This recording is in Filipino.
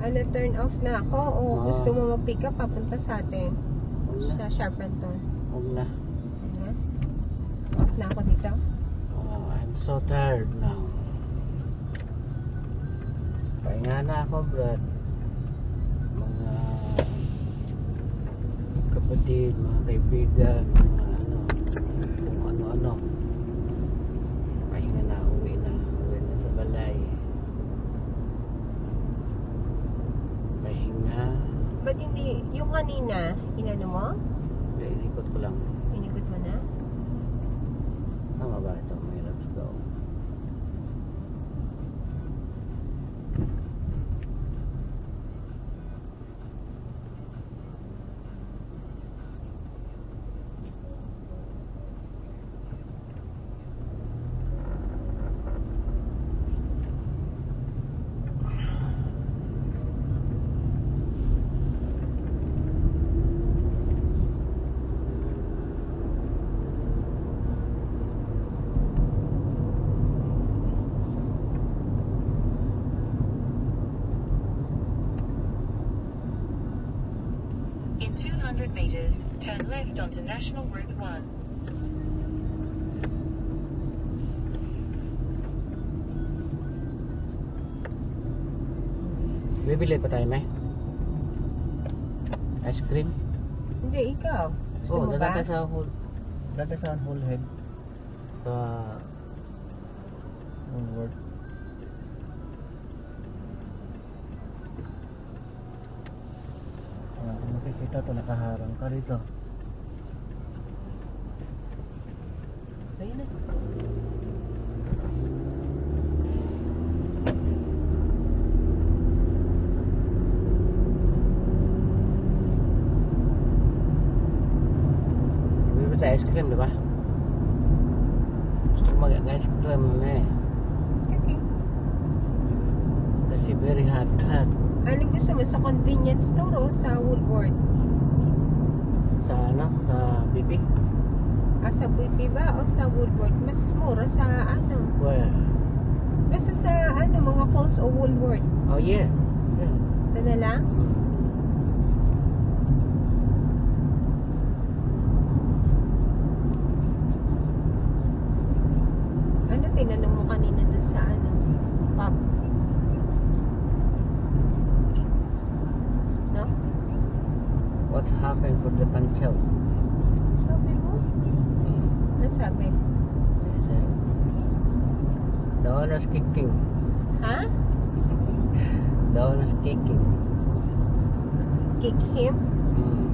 Ano, turn off na ako o Oo. gusto mo mag-pick up papunta sa atin? Huwag na. Sa Sharpenton. Huwag na. Ayan. Off na ako dito. Oh, I'm so tired now. Pahinga na ako, Brad. Mga kapatid, mga kaibigan, mga ano, kung ano-ano. Pahinga na, uwi na sa balay. Pahinga. Ba't hindi, yung kanina, inano mo? Inikot ko lang. Inigot mo na? Tama ba ito? May let's go. In 200 meters, turn left onto National Route 1. Bibili pa tayo, may? Ice cream? Hindi, ikaw. Gusto Oh, mo ba? dada sa whole head. Sa Woolworth. Kung makikita to, nakaharang ka rito. Ayun na. Bibili tayo ice cream, di ba? Gusto ko mag-ice cream, eh. Okay. Kasi very hot. Ano gusto mo? Sa convenience store o sa Woolworth? Sa ano? Sa BP? Sa BP ba o sa Woolworth? Mas mura sa ano? Where? Basta sa ano, mga Coles o Woolworth. Oh, yeah. Yeah. Ito na lang? Ano tinanong mo kanina dun sa ano? Pop. No? What happened for the panchow? Sabi mo? Ano sabi? The owner's kicking. Ha? The owner's kicking. Kick him? Hmm.